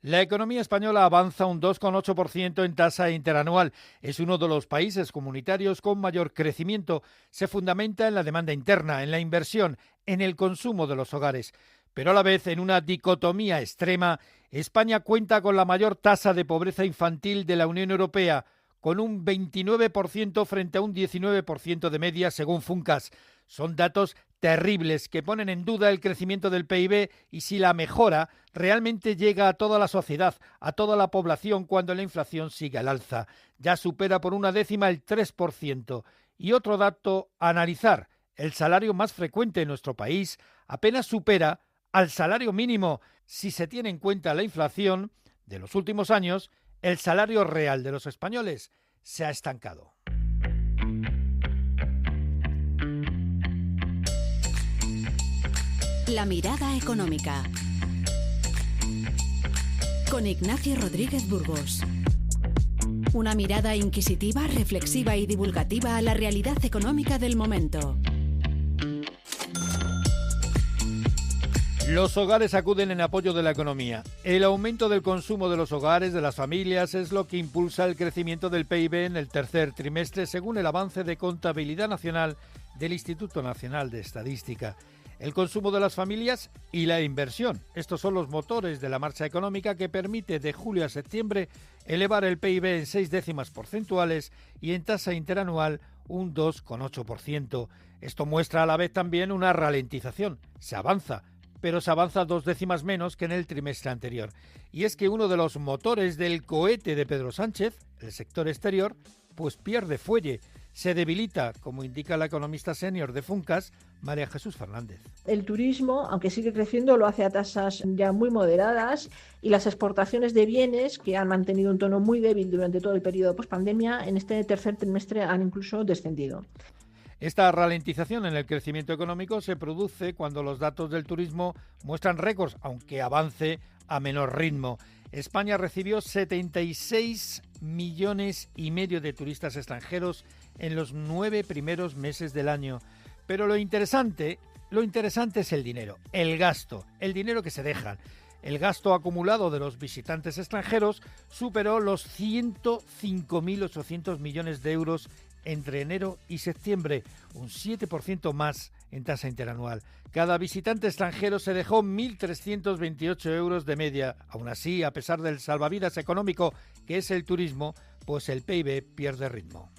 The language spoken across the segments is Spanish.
La economía española avanza un 2,8% en tasa interanual. Es uno de los países comunitarios con mayor crecimiento. Se fundamenta en la demanda interna, en la inversión, en el consumo de los hogares. Pero a la vez, en una dicotomía extrema, España cuenta con la mayor tasa de pobreza infantil de la Unión Europea, con un 29% frente a un 19% de media, según Funcas. Son datos terribles que ponen en duda el crecimiento del PIB y si la mejora realmente llega a toda la sociedad, a toda la población cuando la inflación sigue al alza. Ya supera por una décima el 3%. Y otro dato a analizar, el salario más frecuente en nuestro país apenas supera al salario mínimo. Si se tiene en cuenta la inflación de los últimos años, el salario real de los españoles se ha estancado. La mirada económica. Con Ignacio Rodríguez Burgos. Una mirada inquisitiva, reflexiva y divulgativa a la realidad económica del momento. Los hogares acuden en apoyo de la economía. El aumento del consumo de los hogares, de las familias, es lo que impulsa el crecimiento del PIB en el tercer trimestre, según el avance de contabilidad nacional del Instituto Nacional de Estadística. El consumo de las familias y la inversión. Estos son los motores de la marcha económica que permite de julio a septiembre elevar el PIB en 6 décimas porcentuales y en tasa interanual un 2,8%. Esto muestra a la vez también una ralentización. Se avanza, pero se avanza 2 décimas menos que en el trimestre anterior. Y es que uno de los motores del cohete de Pedro Sánchez, el sector exterior, pues pierde fuelle. Se debilita, como indica la economista senior de Funcas, María Jesús Fernández. El turismo, aunque sigue creciendo, lo hace a tasas ya muy moderadas y las exportaciones de bienes, que han mantenido un tono muy débil durante todo el periodo pospandemia, en este tercer trimestre han incluso descendido. Esta ralentización en el crecimiento económico se produce cuando los datos del turismo muestran récords, aunque avance a menor ritmo. España recibió 76,5 millones de turistas extranjeros en los 9 primeros meses del año. Pero lo interesante es el dinero, el gasto, el dinero que se dejan. El gasto acumulado de los visitantes extranjeros superó los 105.800 millones de euros entre enero y septiembre, un 7% más en tasa interanual. Cada visitante extranjero se dejó 1.328 euros de media. Aún así, a pesar del salvavidas económico que es el turismo, pues el PIB pierde ritmo.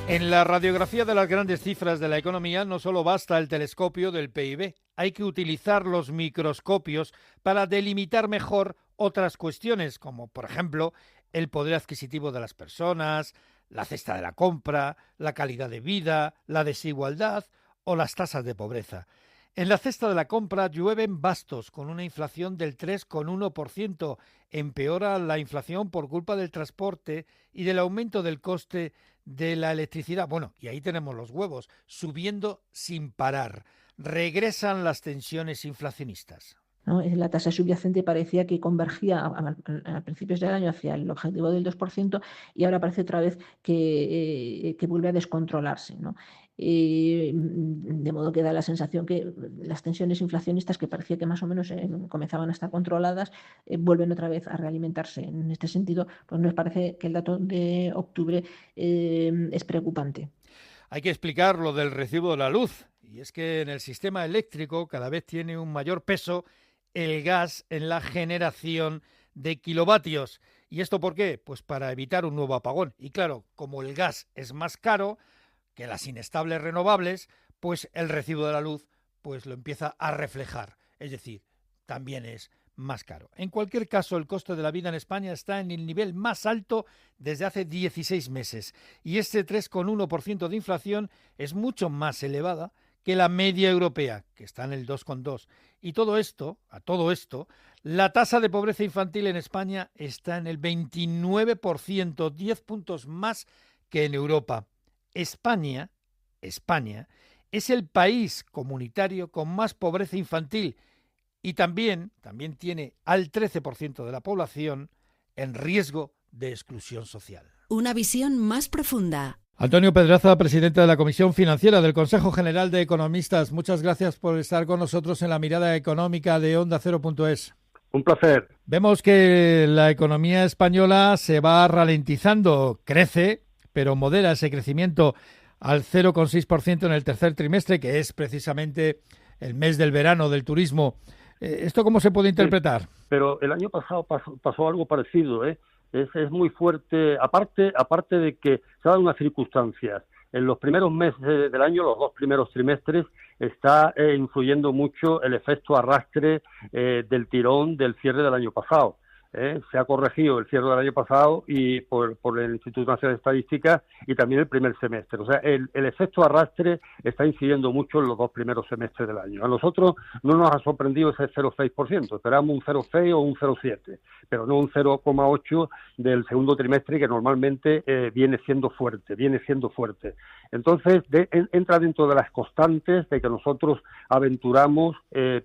En la radiografía de las grandes cifras de la economía no solo basta el telescopio del PIB, hay que utilizar los microscopios para delimitar mejor otras cuestiones, como por ejemplo el poder adquisitivo de las personas, la cesta de la compra, la calidad de vida, la desigualdad o las tasas de pobreza. En la cesta de la compra llueven bastos con una inflación del 3,1%. Empeora la inflación por culpa del transporte y del aumento del coste de la electricidad. Bueno, y ahí tenemos los huevos, subiendo sin parar. Regresan las tensiones inflacionistas, ¿no? La tasa subyacente parecía que convergía a principios del año hacia el objetivo del 2% y ahora parece otra vez que vuelve a descontrolarse, ¿no? De modo que da la sensación que las tensiones inflacionistas, que parecía que más o menos comenzaban a estar controladas, vuelven otra vez a realimentarse. En este sentido, pues nos parece que el dato de octubre es preocupante. Hay que explicar lo del recibo de la luz, y es que en el sistema eléctrico cada vez tiene un mayor peso el gas en la generación de kilovatios. ¿Y esto por qué? Pues para evitar un nuevo apagón. Y claro, como el gas es más caro que las inestables renovables, pues el recibo de la luz pues lo empieza a reflejar. Es decir, también es más caro. En cualquier caso, el coste de la vida en España está en el nivel más alto desde hace 16 meses. Y este 3,1% de inflación es mucho más elevada que la media europea, que está en el 2,2%. Y a todo esto, la tasa de pobreza infantil en España está en el 29%, 10 puntos más que en Europa. España es el país comunitario con más pobreza infantil y también tiene al 13% de la población en riesgo de exclusión social. Una visión más profunda. Antonio Pedraza, presidente de la Comisión Financiera del Consejo General de Economistas, muchas gracias por estar con nosotros en la mirada económica de Onda Cero.es. Un placer. Vemos que la economía española se va ralentizando, crece, pero modera ese crecimiento al 0,6% en el tercer trimestre, que es precisamente el mes del verano, del turismo. ¿Esto cómo se puede interpretar? Sí, pero el año pasado pasó algo parecido, ¿eh? Es muy fuerte, aparte de que se dan unas circunstancias. En los primeros meses del año, los 2 primeros trimestres, está influyendo mucho el efecto arrastre del tirón del cierre del año pasado. Se ha corregido el cierre del año pasado y por el Instituto Nacional de Estadística y también el primer semestre. O sea, el efecto arrastre está incidiendo mucho en los 2 primeros semestres del año. A nosotros no nos ha sorprendido ese 0,6%, esperamos un 0,6 o un 0,7, pero no un 0,8 del segundo trimestre, que normalmente viene siendo fuerte. Entonces, entra dentro de las constantes de que nosotros aventuramos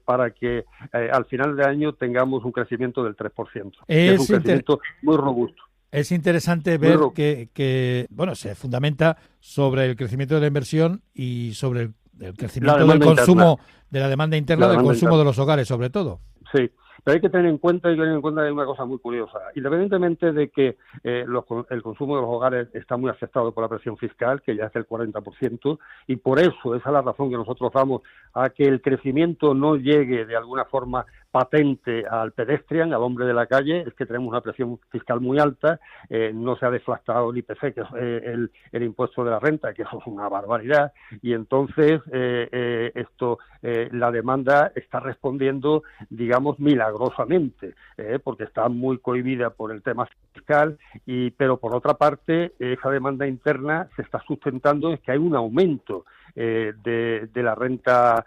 para que al final de año tengamos un crecimiento del 3%. Es un crecimiento muy robusto. Es interesante ver que se fundamenta sobre el crecimiento de la inversión y sobre el crecimiento del consumo, de la demanda interna, del consumo de los hogares, sobre todo. Sí. Pero hay que tener en cuenta una cosa muy curiosa. Independientemente de que el consumo de los hogares está muy afectado por la presión fiscal, que ya es del 40%, y por eso esa es la razón que nosotros damos a que el crecimiento no llegue de alguna forma patente al pedestrian, al hombre de la calle, es que tenemos una presión fiscal muy alta, no se ha deflactado el IPC, que es el impuesto de la renta, que eso es una barbaridad, y entonces la demanda está respondiendo, digamos, milagrosamente, porque está muy cohibida por el tema fiscal, pero por otra parte, esa demanda interna se está sustentando, es que hay un aumento de la renta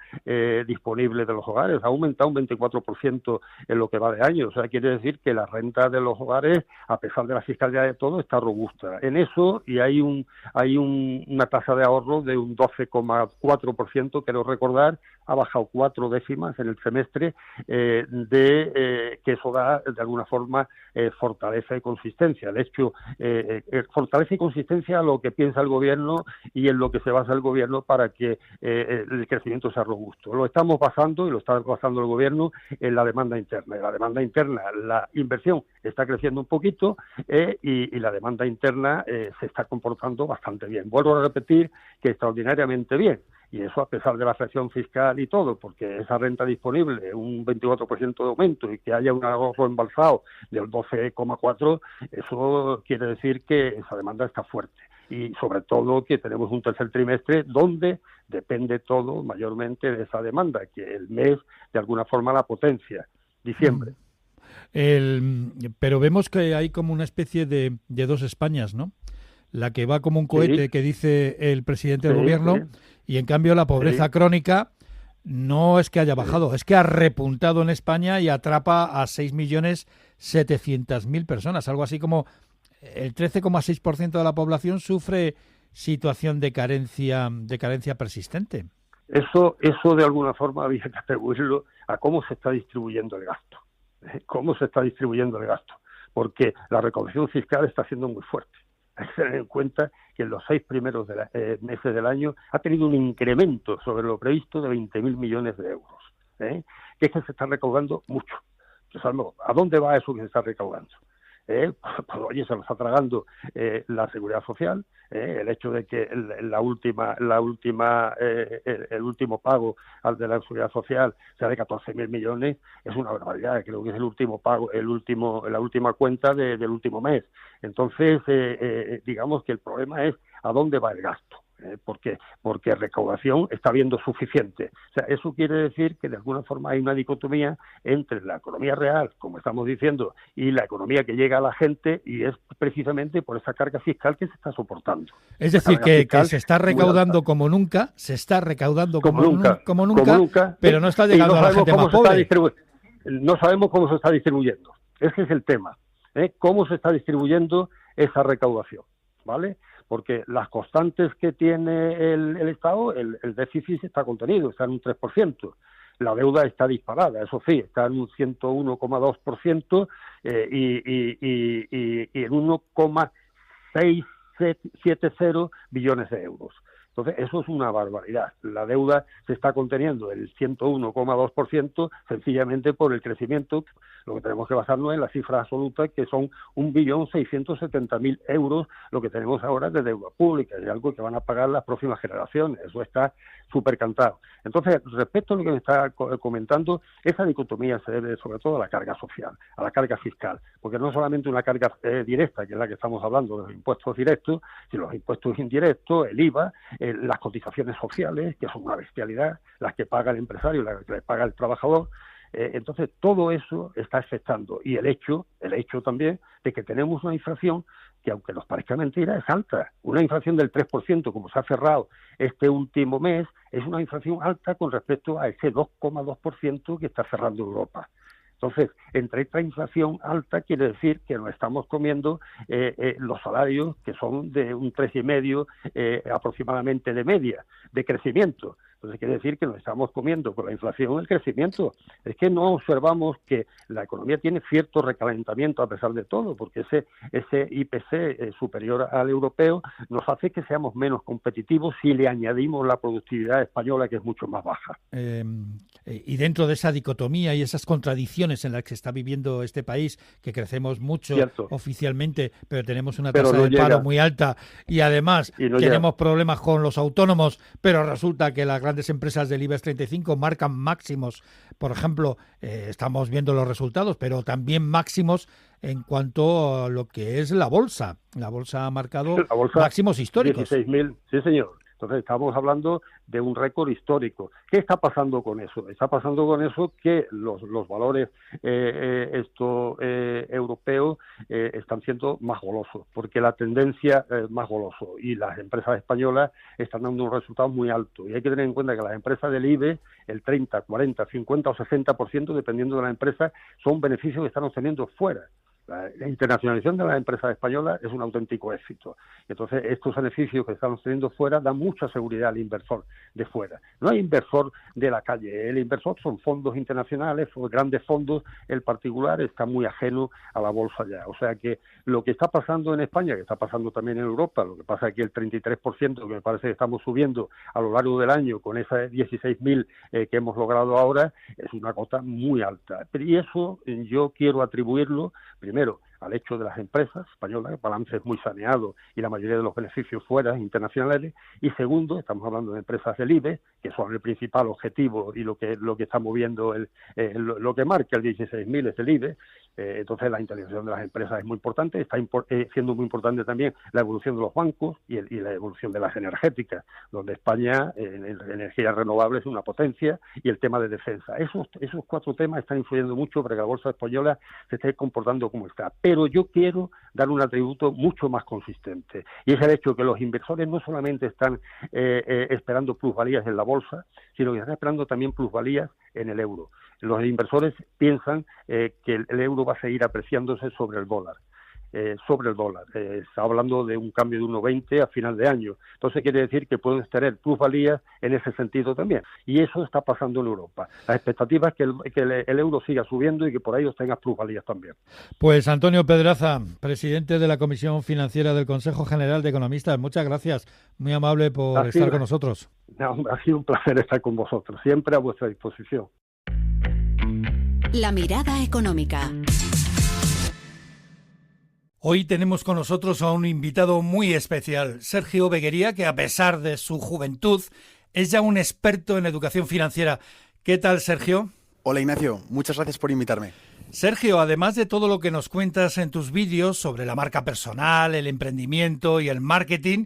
disponible de los hogares, ha aumentado un 24% en lo que va de año. O sea, quiere decir que la renta de los hogares, a pesar de la fiscalidad de todo, está robusta. En eso, y hay una tasa de ahorro de un 12,4%, quiero recordar, ha bajado 4 décimas en el semestre, que eso da, de alguna forma, fortaleza y consistencia. De hecho, fortaleza y consistencia a lo que piensa el gobierno y en lo que se basa el gobierno para que el crecimiento sea robusto. Lo estamos basando, y lo está basando el gobierno, en la demanda interna. En la demanda interna, la inversión está creciendo un poquito y la demanda interna se está comportando bastante bien. Vuelvo a repetir que extraordinariamente bien. Y eso a pesar de la presión fiscal y todo, porque esa renta disponible, un 24% de aumento y que haya un ahorro embalsado del 12,4%, eso quiere decir que esa demanda está fuerte. Y sobre todo que tenemos un tercer trimestre donde depende todo mayormente de esa demanda, que el mes de alguna forma la potencia, diciembre. Pero vemos que hay como una especie de 2 Españas, ¿no? La que va como un cohete, sí, que dice el presidente del gobierno, sí. Y en cambio la pobreza crónica no es que haya bajado, es que ha repuntado en España y atrapa a 6.700.000 personas, algo así como el 13,6% de la población sufre situación de carencia persistente. Eso de alguna forma había que atribuirlo a cómo se está distribuyendo el gasto. Porque la recaudación fiscal está siendo muy fuerte. Hay que tener en cuenta que en los 6 primeros meses del año ha tenido un incremento sobre lo previsto de 20.000 millones de euros. Que es que se está recaudando mucho. Entonces, ¿a dónde va eso que se está recaudando? Pues oye, se lo está tragando la seguridad social, el hecho de que el último pago al de la seguridad social sea de 14.000 millones es una barbaridad. Creo que es el último pago, la última cuenta del último mes. Entonces, digamos que el problema es a dónde va el gasto. Porque recaudación está habiendo suficiente. O sea, eso quiere decir que de alguna forma hay una dicotomía entre la economía real, como estamos diciendo, y la economía que llega a la gente, y es precisamente por esa carga fiscal que se está soportando. Es decir, que se está recaudando como nunca, como nunca, pero no está llegando a la gente más pobre. No sabemos cómo se está distribuyendo. Ese es el tema. ¿Cómo se está distribuyendo esa recaudación? ¿Vale? Porque las constantes que tiene el Estado, el déficit está contenido, está en un 3%. La deuda está disparada, eso sí, está en un 101,2% y en 1,6 1,70 billones de euros. Entonces, eso es una barbaridad. La deuda se está conteniendo el 101,2% sencillamente por el crecimiento. Lo que tenemos que basarnos en las cifras absolutas, que son 1.670.000 euros, lo que tenemos ahora de deuda pública, es algo que van a pagar las próximas generaciones. Eso está súper cantado. Entonces, respecto a lo que me está comentando, esa dicotomía se debe sobre todo a la carga social, a la carga fiscal, porque no solamente una carga directa, que es la que estamos hablando de los impuestos directos, sino los impuestos indirectos, el IVA, las cotizaciones sociales, que son una bestialidad, las que paga el empresario, las que paga el trabajador. Entonces, todo eso está afectando. Y el hecho también de que tenemos una inflación que, aunque nos parezca mentira, es alta. Una inflación del 3%, como se ha cerrado este último mes, es una inflación alta con respecto a ese 2,2% que está cerrando Europa. Entonces, entre esta inflación alta quiere decir que nos estamos comiendo los salarios, que son de un 3,5 aproximadamente de media, de crecimiento. Entonces quiere decir que nos estamos comiendo con la inflación el crecimiento. Es que no observamos que la economía tiene cierto recalentamiento a pesar de todo, porque ese IPC superior al europeo nos hace que seamos menos competitivos si le añadimos la productividad española, que es mucho más baja. Y dentro de esa dicotomía y esas contradicciones en las que está viviendo este país, que crecemos mucho oficialmente, pero tenemos una tasa de paro muy alta y además tenemos problemas con los autónomos, pero resulta que las grandes empresas del IBEX 35 marcan máximos. Por ejemplo, estamos viendo los resultados, pero también máximos en cuanto a lo que es la bolsa. La bolsa ha marcado máximos históricos. 16.000, sí señor. Entonces estamos hablando de un récord histórico. ¿Qué está pasando con eso? Está pasando con eso que los valores europeos están siendo más golosos, porque la tendencia es más goloso y las empresas españolas están dando un resultado muy alto. Y hay que tener en cuenta que las empresas del IBEX, el 30, 40, 50 o 60%, dependiendo de la empresa, son beneficios que están obteniendo fuera. La internacionalización de las empresas españolas es un auténtico éxito. Entonces, estos beneficios que estamos teniendo fuera dan mucha seguridad al inversor de fuera. No hay inversor de la calle. El inversor son fondos internacionales, grandes fondos. El particular está muy ajeno a la bolsa ya. O sea que lo que está pasando en España, que está pasando también en Europa, lo que pasa es que el 33%, que me parece que estamos subiendo a lo largo del año con esas 16.000 que hemos logrado ahora, es una cota muy alta. Y eso yo quiero atribuirlo, primero, al hecho de las empresas españolas, el balance es muy saneado y la mayoría de los beneficios fuera internacionales, y segundo, estamos hablando de empresas del IBEX, que son el principal objetivo y lo que está moviendo lo que marca el 16.000 es el IBEX. Entonces la internacionalización de las empresas es muy importante, está siendo muy importante también la evolución de los bancos y la evolución de las energéticas, donde España en energías renovables es una potencia, y el tema de defensa. Esos cuatro temas están influyendo mucho para que la bolsa española se esté comportando como está. Pero yo quiero dar un atributo mucho más consistente, y es el hecho que los inversores no solamente están esperando plusvalías en la bolsa, sino que están esperando también plusvalías en el euro. Los inversores piensan que el euro va a seguir apreciándose sobre el dólar. Está hablando de un cambio de 1,20 a final de año. Entonces quiere decir que pueden tener plusvalías en ese sentido también. Y eso está pasando en Europa. La expectativa es que el euro siga subiendo y que por ahí tenga plusvalías también. Pues Antonio Pedraza, presidente de la Comisión Financiera del Consejo General de Economistas, muchas gracias. Muy amable por estar con nosotros. No, ha sido un placer estar con vosotros. Siempre a vuestra disposición. La mirada económica. Hoy tenemos con nosotros a un invitado muy especial, Sergio Beguería, que a pesar de su juventud es ya un experto en educación financiera. ¿Qué tal, Sergio? Hola, Ignacio. Muchas gracias por invitarme. Sergio, además de todo lo que nos cuentas en tus vídeos sobre la marca personal, el emprendimiento y el marketing,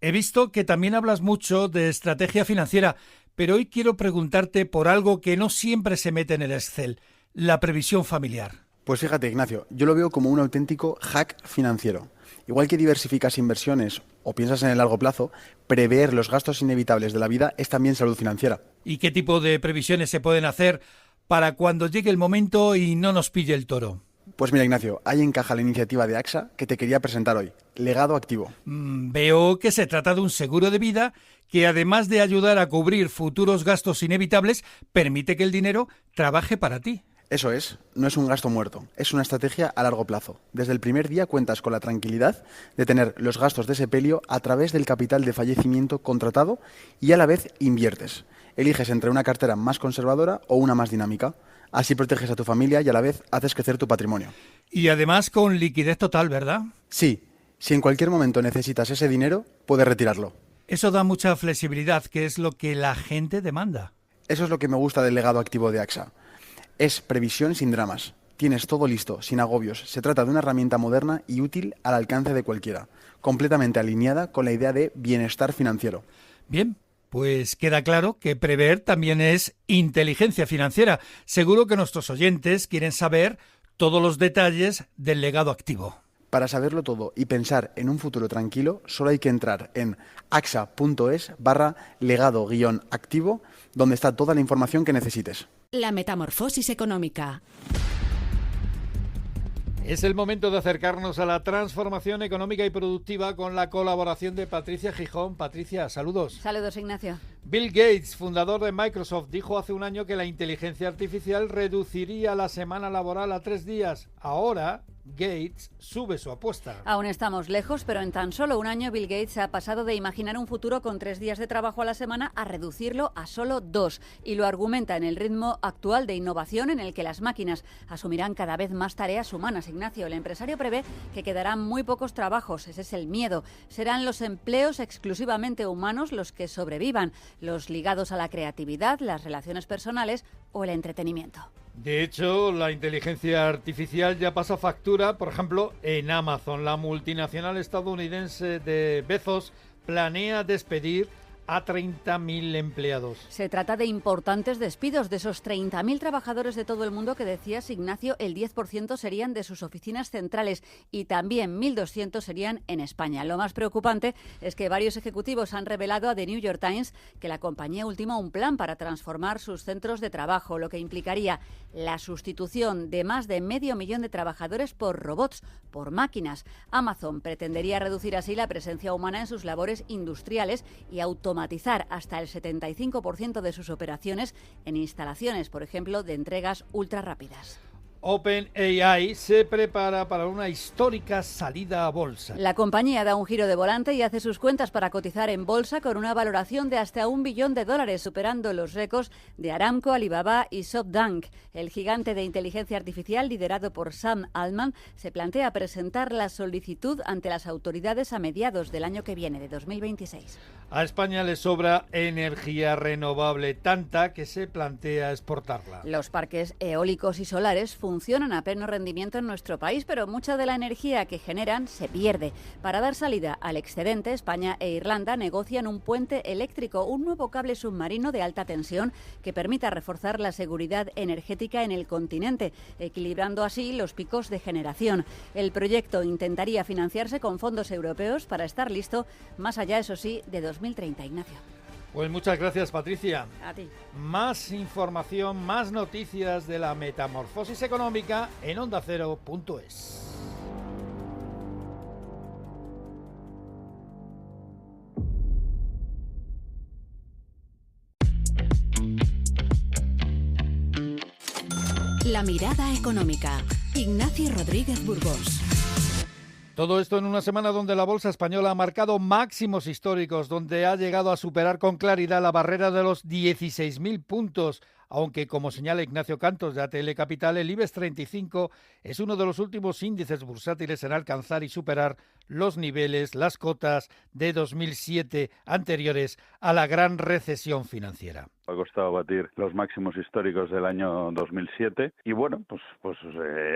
he visto que también hablas mucho de estrategia financiera, pero hoy quiero preguntarte por algo que no siempre se mete en el Excel, la previsión familiar. Pues fíjate, Ignacio, yo lo veo como un auténtico hack financiero. Igual que diversificas inversiones o piensas en el largo plazo, prever los gastos inevitables de la vida es también salud financiera. ¿Y qué tipo de previsiones se pueden hacer para cuando llegue el momento y no nos pille el toro? Pues mira, Ignacio, ahí encaja la iniciativa de AXA que te quería presentar hoy, Legado Activo. Veo que se trata de un seguro de vida que, además de ayudar a cubrir futuros gastos inevitables, permite que el dinero trabaje para ti. Eso es, no es un gasto muerto, es una estrategia a largo plazo. Desde el primer día cuentas con la tranquilidad de tener los gastos de sepelio a través del capital de fallecimiento contratado y a la vez inviertes. Eliges entre una cartera más conservadora o una más dinámica. Así proteges a tu familia y a la vez haces crecer tu patrimonio. Y además con liquidez total, ¿verdad? Sí, si en cualquier momento necesitas ese dinero, puedes retirarlo. Eso da mucha flexibilidad, que es lo que la gente demanda. Eso es lo que me gusta del legado activo de AXA. Es previsión sin dramas. Tienes todo listo, sin agobios. Se trata de una herramienta moderna y útil al alcance de cualquiera, completamente alineada con la idea de bienestar financiero. Bien. Pues queda claro que prever también es inteligencia financiera. Seguro que nuestros oyentes quieren saber todos los detalles del legado activo. Para saberlo todo y pensar en un futuro tranquilo, solo hay que entrar en axa.es/legado-activo, donde está toda la información que necesites. La metamorfosis económica. Es el momento de acercarnos a la transformación económica y productiva con la colaboración de Patricia Gijón. Patricia, saludos. Saludos, Ignacio. Bill Gates, fundador de Microsoft, dijo hace un año que la inteligencia artificial reduciría la semana laboral a 3 días. Ahora, Gates sube su apuesta. Aún estamos lejos, pero en tan solo un año Bill Gates ha pasado de imaginar un futuro con 3 días de trabajo a la semana a reducirlo a solo 2. Y lo argumenta en el ritmo actual de innovación en el que las máquinas asumirán cada vez más tareas humanas. Ignacio, el empresario prevé que quedarán muy pocos trabajos. Ese es el miedo. Serán los empleos exclusivamente humanos los que sobrevivan, los ligados a la creatividad, las relaciones personales o el entretenimiento. De hecho, la inteligencia artificial ya pasa factura, por ejemplo, en Amazon. La multinacional estadounidense de Bezos planea despedir a 30.000 empleados. Se trata de importantes despidos. De esos 30.000 trabajadores de todo el mundo que decías, Ignacio, el 10% serían de sus oficinas centrales y también 1.200 serían en España. Lo más preocupante es que varios ejecutivos han revelado a The New York Times que la compañía ultima un plan para transformar sus centros de trabajo, lo que implicaría la sustitución de más de 500.000 de trabajadores por robots, por máquinas. Amazon pretendería reducir así la presencia humana en sus labores industriales y automatizar hasta el 75% de sus operaciones en instalaciones, por ejemplo, de entregas ultra rápidas. OpenAI se prepara para una histórica salida a bolsa. La compañía da un giro de volante y hace sus cuentas para cotizar en bolsa con una valoración de hasta $1 billón, superando los récords de Aramco, Alibaba y SoftBank. El gigante de inteligencia artificial, liderado por Sam Altman, se plantea presentar la solicitud ante las autoridades a mediados del año que viene, de 2026. A España le sobra energía renovable, tanta que se plantea exportarla. Los parques eólicos y solares funcionan a pleno rendimiento en nuestro país, pero mucha de la energía que generan se pierde. Para dar salida al excedente, España e Irlanda negocian un puente eléctrico, un nuevo cable submarino de alta tensión que permita reforzar la seguridad energética en el continente, equilibrando así los picos de generación. El proyecto intentaría financiarse con fondos europeos para estar listo más allá, eso sí, de 2030, Ignacio. Pues muchas gracias, Patricia. A ti. Más información, más noticias de la metamorfosis económica en ondacero.es. La mirada económica. Ignacio Rodríguez Burgos. Todo esto en una semana donde la bolsa española ha marcado máximos históricos, donde ha llegado a superar con claridad la barrera de los 16.000 puntos, aunque, como señala Ignacio Cantos de ATL Capital, el IBEX 35 es uno de los últimos índices bursátiles en alcanzar y superar los niveles, las cotas de 2007 anteriores a la gran recesión financiera. Ha costado batir los máximos históricos del año 2007 y bueno, pues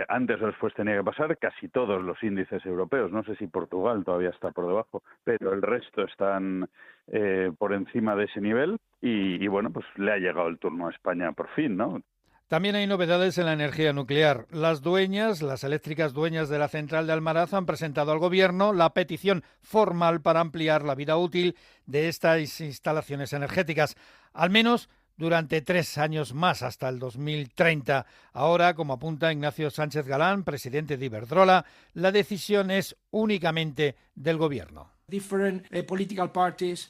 antes o después tenía que pasar casi todos los índices europeos. No sé si Portugal todavía está por debajo, pero el resto están por encima de ese nivel y bueno, pues le ha llegado el turno a España por fin, ¿no? También hay novedades en la energía nuclear. Las eléctricas dueñas de la central de Almaraz han presentado al Gobierno la petición formal para ampliar la vida útil de estas instalaciones energéticas, al menos durante 3 años más, hasta el 2030. Ahora, como apunta Ignacio Sánchez Galán, presidente de Iberdrola, la decisión es únicamente del Gobierno.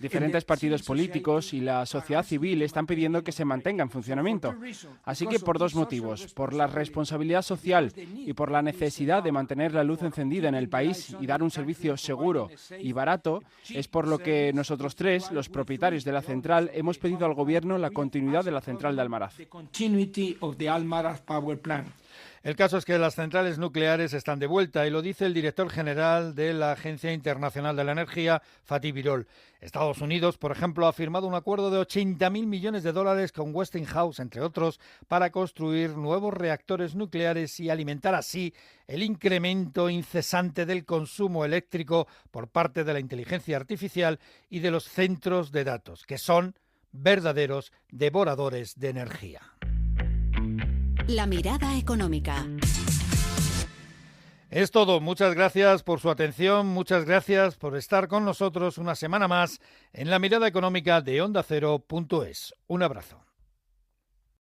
Diferentes partidos políticos y la sociedad civil están pidiendo que se mantenga en funcionamiento. Así que por dos motivos, por la responsabilidad social y por la necesidad de mantener la luz encendida en el país y dar un servicio seguro y barato, es por lo que nosotros tres, los propietarios de la central, hemos pedido al Gobierno la continuidad de la central de Almaraz. El caso es que las centrales nucleares están de vuelta y lo dice el director general de la Agencia Internacional de la Energía, Fatih Birol. Estados Unidos, por ejemplo, ha firmado un acuerdo de 80.000 millones de dólares con Westinghouse, entre otros, para construir nuevos reactores nucleares y alimentar así el incremento incesante del consumo eléctrico por parte de la inteligencia artificial y de los centros de datos, que son verdaderos devoradores de energía. La mirada económica. Es todo. Muchas gracias por su atención. Muchas gracias por estar con nosotros una semana más en La Mirada Económica de OndaCero.es. Un abrazo.